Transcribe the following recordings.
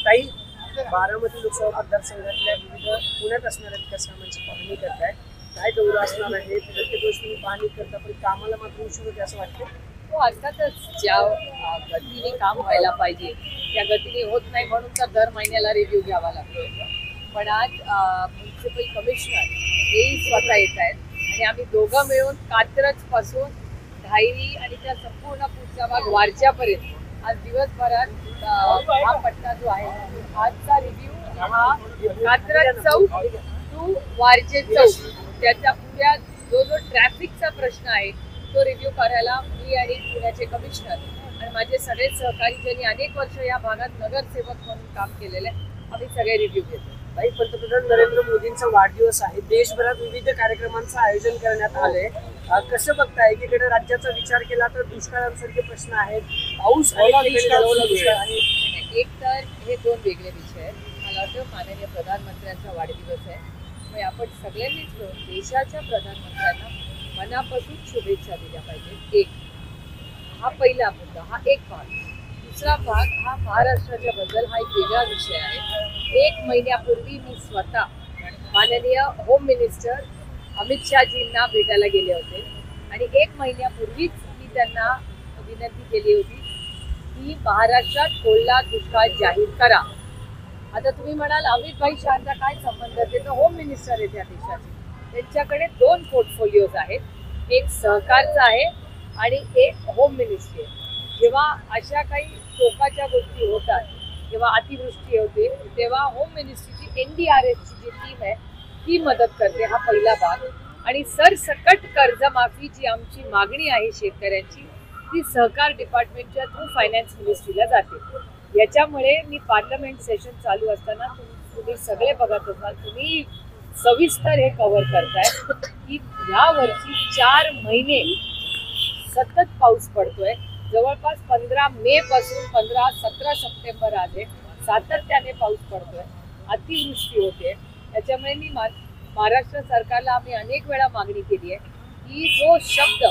ताई, बारामती लोकसभा मतदारसंघातल्या विविध पुण्यात असणाऱ्या विकास कामांची पाहणी करताय, काय दौरा असणार आहे, प्रत्येक गोष्टी पाहणी करता, पण कामाला मात्र उशीर होते असं वाटतं? हो, अर्थातच ज्या गतीने काम व्हायला पाहिजे त्या गतीने होत नाही, म्हणून तर दर महिन्याला रिव्ह्यू घ्यावा लागतो. पण आज म्युन्सिपल कमिशनर हेही स्वतः येत आहेत आणि आम्ही दोघं मिळून कात्रज पासून धायरी आणि त्या संपूर्ण पुढचा भाग वारच्यापर्यंत आज दिवसभरात हा पट्टा जो आहे आजचा रिव्ह्यू हा कात्रज चौक टू वारजे चौक त्याचा पुढ्या जो ट्रॅफिकचा प्रश्न आहे तो रिव्ह्यू करायला मी आणि पुण्याचे कमिशनर आणि माझे सगळे सहकारी ज्यांनी अनेक वर्ष या भागात नगरसेवक म्हणून काम केलेले आम्ही सगळे रिव्ह्यू घेतो. ताई, पंतप्रधान नरेंद्र मोदींचा वाढदिवस आहे, देशभरात विविध कार्यक्रमांचं आयोजन करण्यात आलंय. कसं बघताय? एकीकडे राज्याचा विचार केला तर दुष्काळांसारखे प्रश्न आहेत, पाऊस आणि एक तर हे दोन वेगळे विषय आहेत. मला वाटतं माननीय प्रधानमंत्र्यांचा वाढदिवस आहे, मग आपण सगळ्यांनीच मिळून देशाच्या प्रधानमंत्र्यांना मनापासून शुभेच्छा दिल्या पाहिजेत. एक हा पहिला मुद्दा, हा एक भाग. दुसरा भाग हा महाराष्ट्राच्या बद्दल हा एक वेगळा विषय आहे. 1 महिन्यापूर्वी मी स्वतः माननीय होम मिनिस्टर अमित शहाजींना भेटायला गेले होते आणि 1 महिन्यापूर्वीच मी त्यांना विनंती केली होती की महाराष्ट्रात ओला दुष्काळ जाहीर करा. आता तुम्ही म्हणाल अमित भाई शहाचा काय संबंध? ते तर होम मिनिस्टर आहेत या देशाचे. त्यांच्याकडे 2 पोर्टफोलिओज आहेत, एक सहकारचा आहे आणि एक होम मिनिस्ट्री आहे. जेव्हा अशा काही टोकाच्या गोष्टी होतात, जेव्हा अतिवृष्टी होते, तेव्हा होम मिनिस्ट्रीची NDRFची जी टीम आहे ती मदत करते. हा पहिला भाग. आणि सरसकट कर्जमाफी जी आमची मागणी आहे शेतकऱ्यांची ती सहकार डिपार्टमेंटच्या थ्रू फायनान्स मिनिस्ट्रीला जाते. याच्यामुळे मी पार्लमेंट सेशन चालू असताना तुम्ही सगळे बघत असाल, तुम्ही सविस्तर हे कव्हर करताय की या वर्षी 4 महिने सतत पाऊस पडतोय. जवळपास 15 मे पासून 17 सप्टेंबर आहे सातत्याने पाऊस पडतोय, अतिवृष्टी होते. त्याच्यामुळे मी महाराष्ट्र सरकारला आम्ही अनेक वेळा मागणी केली आहे की जो शब्द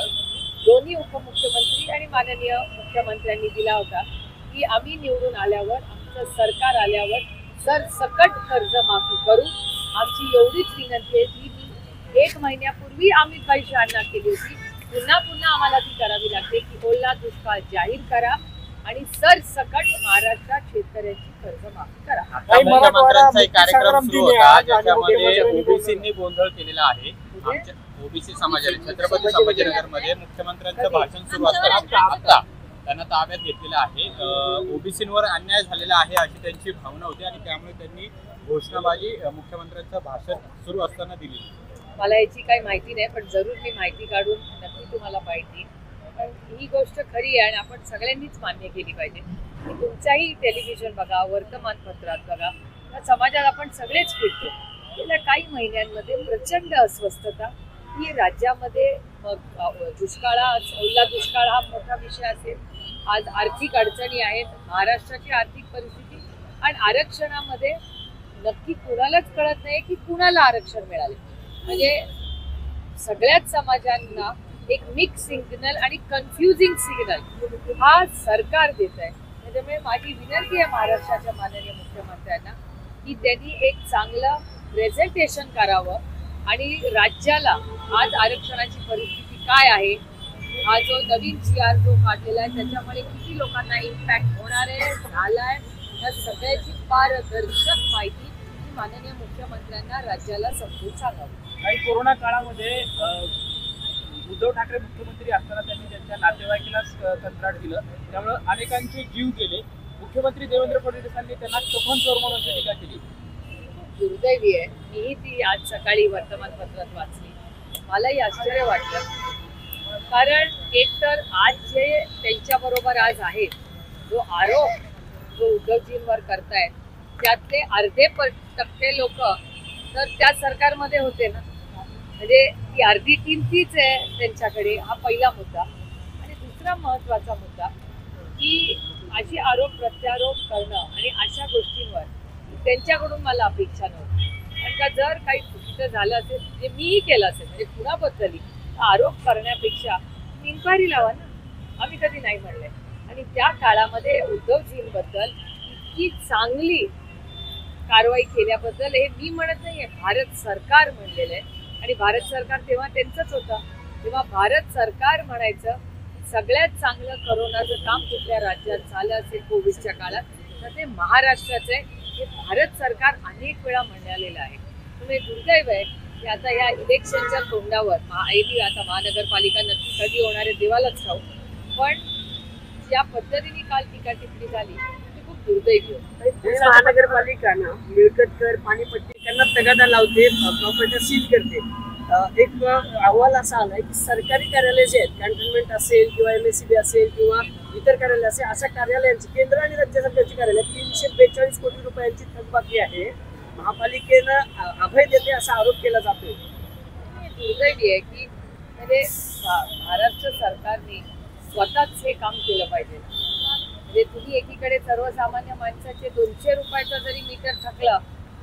दोन्ही उपमुख्यमंत्री आणि माननीय मुख्यमंत्र्यांनी दिला होता की आम्ही निवडून आल्यावर, आमचं सरकार आल्यावर सरसकट कर्जमाफी करू, आमची एवढीच विनंती आहे की मी 1 महिन्यापूर्वी अमित भाई शहांना केली होती, पुन्हा आम्हाला ती करावी लागते की ओला दुष्काळ जाहीर करा आणि सरसकट महाराष्ट्रात शेतकऱ्यांची कर्जमाफी करा. मुख्यमंत्र्यांचा एक कार्यक्रम सुरू होता ज्याच्यामध्ये ओबीसींनी गोंधळ केला आहे. ओबीसी समाजाने छत्रपती संभाजीनगरमध्ये मुख्यमंत्र्यांचं भाषण सुरू असताना आता त्यांना ताब्यात घेतलेलं आहे. ओबीसींवर अन्याय झालेला आहे अशी त्यांची भावना होती आणि त्यामुळे त्यांनी घोषणाबाजी मुख्यमंत्र्यांचं भाषण सुरू असताना दिली. मला याची काही माहिती नाही, पण जरूर मी माहिती काढून नक्की तुम्हाला माहिती. पण ही गोष्ट खरी आहे आणि आपण सगळ्यांनीच मान्य केली पाहिजे. तुमचाही टेलिव्हिजन बघा, वर्तमानपत्रात बघा, या समाजात आपण सगळेच फिरतो. गेल्या काही महिन्यांमध्ये प्रचंड अस्वस्थता ही राज्यामध्ये, दुष्काळात ओला दुष्काळ हा मोठा विषय असेल, आज आर्थिक अडचणी आहेत, महाराष्ट्राची आर्थिक परिस्थिती आणि आरक्षणामध्ये नक्की कुणालाच कळत नाही की कुणाला आरक्षण मिळाले. म्हणजे सगळ्याच समाजांना एक मिक्स सिग्नल आणि कन्फ्युजिंग सिग्नल हा सरकार देत आहे. त्याच्यामुळे माझी विनंती आहे महाराष्ट्राच्या माननीय मुख्यमंत्र्यांना की त्यांनी एक चांगलं प्रेझेंटेशन करावं आणि राज्याला आज आरक्षणाची परिस्थिती काय आहे, हा जो नवीन GR जो काढलेला आहे त्याच्यामुळे किती लोकांना इम्पॅक्ट होणार आहे, झाला आहे, या सगळ्याची पारदर्शक माहिती माननीय मुख्यमंत्र्यांना राज्याला समजून सांगावी. काही कोरोना काळामध्ये उद्धव ठाकरे मुख्यमंत्री असताना त्यांनी त्यांच्या नातेवाईकालाच कंत्राट दिलं, त्यामुळे अनेकांचे जीव गेले. मुख्यमंत्री देवेंद्र फडणवीसांनी त्यांना चोखन चोर म्हणून टीका केली. दुर्दैवी आहे. मीही ती आज सकाळी वर्तमानपत्रात वाचली, मलाही आश्चर्य वाटलं. कारण एक तर आज जे त्यांच्याबरोबर आज आहेत, जो आरोप जो उद्धवजींवर करतायत त्यातले अर्धे टक्के लोक तर त्या सरकारमध्ये होते ना, म्हणजे ती अर्धी टीम तीच आहे त्यांच्याकडे. हा पहिला मुद्दा. आणि दुसरा महत्त्वाचा मुद्दा की अशी आरोप प्रत्यारोप करणं आणि अशा गोष्टींवर त्यांच्याकडून मला अपेक्षा नव्हती. कारण का जर काही चुकीचं झालं असेल, जे मीही केलं असेल, म्हणजे कुणाबद्दलही आरोप करण्यापेक्षा इन्क्वायरी लावा ना, आम्ही कधी नाही म्हणलंय. आणि त्या काळामध्ये उद्धवजींबद्दल इतकी चांगली कारवाई केल्याबद्दल हे मी म्हणत नाहीये, भारत सरकार म्हणलेलं आहे. आणि भारत सरकार तेव्हा त्यांचंच होतं. तेव्हा भारत सरकार म्हणायचं सगळ्यात चांगलं करोनाचं काम कुठल्या राज्यात झालं असेल कोविडच्या काळात तर ते महाराष्ट्राचं आहे. हे भारत सरकार अनेक वेळा म्हणालेलं आहे. तुम्ही दुर्दैव आहे की आता या इलेक्शनच्या तोंडावर आता महानगरपालिका नक्की कधी होणार आहे देवालाच ठाऊक, पण ज्या पद्धतीने काल टीका टिप्पणी झाली ती खूप दुर्दैवी होती. पुणे महानगरपालिका ना मिळकत कर पाणीपट्टी त्यांना तगादा लावते, प्रॉपर्टी सील करते. एक अहवाल असा आलाय की सरकारी कार्यालय जे आहेत कॅन्टोन्मेंट असेल किंवा MSCB असेल किंवा इतर कार्यालय असेल अशा कार्यालयांची केंद्र आणि राज्य सरकारची कार्यालय 342 कोटी रुपयांची थकबाकी आहे. महापालिकेनं अभय देते असा आरोप केला जातोय. दुर्दैवी आहे की म्हणजे महाराष्ट्र सरकारने स्वतःच हे काम केलं पाहिजे. म्हणजे तुम्ही एकीकडे सर्वसामान्य माणसाचे 200 रुपयाचं जरी मीटर थकलं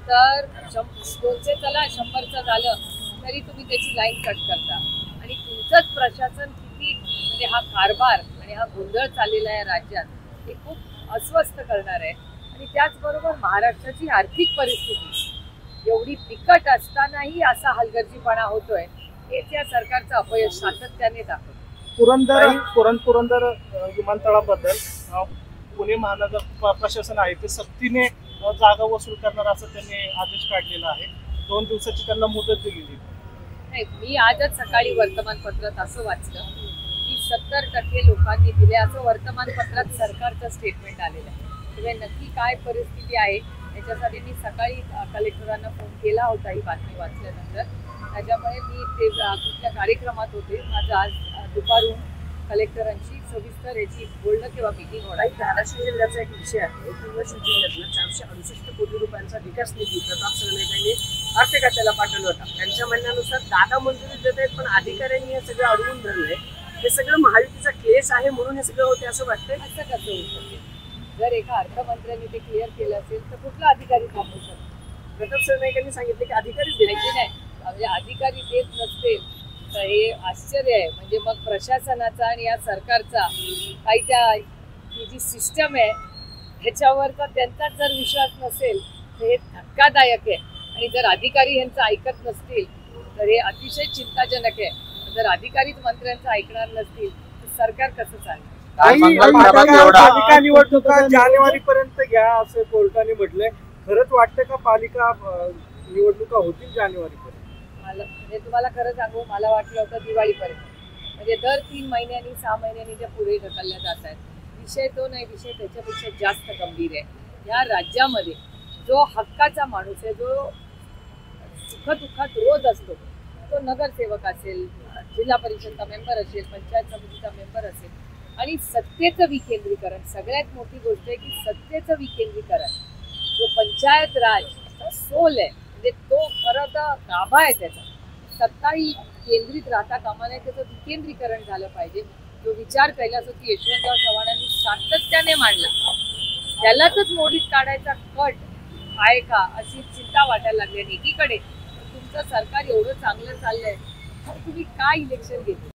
तर 200 चला 100चं झालं तरी तुम्ही त्याची लाईन कट करता. आणि तुमचंच प्रशासन किती म्हणजे हा कारभार आणि हा गोंधळ चाललेला आहे राज्यात हे खूप अस्वस्थ करणार आहे. आणि त्याचबरोबर महाराष्ट्राची आर्थिक परिस्थिती एवढी बिकट असतानाही असा हलगर्जीपणा होतोय हेच या सरकारचं अपयश सातत्याने दाखवतं. पुरंदर विमानतळाबद्दल पुणे महानगर प्रशासन आहे ते सक्तीने जागा वसूल करणार असं त्यांनी आदेश काढलेला आहे. 2 दिवसाची त्यांना मुदत दिलेली. नाही, मी आजच सकाळी वर्तमानपत्रात असं वाचलं की 70% लोकांनी दिले असं वर्तमानपत्रात सरकारचं स्टेटमेंट आलेलं आहे. तेव्हा नक्की काय परिस्थिती आहे याच्यासाठी मी सकाळी कलेक्टरांना फोन केला होता ही बातमी वाचल्यानंतर. त्याच्यामुळे मी ते कुठल्या कार्यक्रमात होते. माझं आज दुपारून कलेक्टरांशी सविस्तर याची बोलणं किंवा मीटिंग होणार. धाराशिव जिल्ह्याचा एक विषय आहे की जिल्ह्यातनं 468 कोटी रुपयांचा विकास निधी प्रताप सरनाईकांनी अर्थ खात्याला पाठवला होता. त्यांच्या म्हणण्यानुसार दादा मंजुरी देत आहेत पण अधिकाऱ्यांनी हे सगळं अडवून धरलंय. हे सगळं महायुतीचा क्लेश आहे म्हणून हे सगळं होते असं वाटतंय. असं कसं होऊ शकते? जर एका अर्थमंत्र्यांनी ते क्लिअर केलं असेल तर कुठला अधिकारी थांबवू शकतो? प्रताप सरनाईकांनी सांगितले की अधिकारीच द्यायचे नाही. म्हणजे अधिकारी देत नसतील तर हे आश्चर्य आहे. म्हणजे मग प्रशासनाचा आणि या सरकारचा काही त्या ही जी सिस्टम आहे ह्याच्यावरचा त्यांचाच जर विश्वास नसेल तर हे धक्कादायक आहे. आणि जर अधिकारी यांचं ऐकत नसतील तर हे अतिशय चिंताजनक आहे. जर अधिकारीच मंत्र्यांचं ऐकणार नसतील तर सरकार कसं चालेल? पालिका निवडणुका जानेवारीपर्यंत घ्या असं कोर्टाने म्हटलंय. खरंच वाटतं का पालिका निवडणुका होतील जानेवारीपर्यंत? मला म्हणजे तुम्हाला खरं सांगू मला वाटलं होतं दिवाळीपर्यंत. म्हणजे दर 3 महिन्यांनी 6 महिन्यांनी त्या पुढे ढकलल्या जात आहेत. विषय तो नाही, विषय त्याच्यापेक्षा जास्त गंभीर आहे. या राज्यामध्ये जो हक्काचा माणूस आहे जो सुखदुःखात रोज असतो तो नगरसेवक असेल, जिल्हा परिषदचा मेंबर असेल, पंचायत समितीचा मेंबर असेल आणि सत्तेचं विकेंद्रीकरण सगळ्यात मोठी गोष्ट आहे की सत्तेचं विकेंद्रीकरण जो पंचायत राज सोल आहे म्हणजे तो खरं तर गाभा आहे त्याचा. सत्ता ही केंद्रित राहता कामा नये, त्याचं विकेंद्रीकरण झालं पाहिजे. जो विचार कैलासवासी यशवंतराव चव्हाणांनी सातत्याने मांडला त्यालाच मोडीत काढायचा कट आहे का अशी चिंता वाटायला लागली. आणि एकीकडे तुमचं सरकार एवढं चांगलं चाललंय तर तुम्ही काय इलेक्शन घेतलं?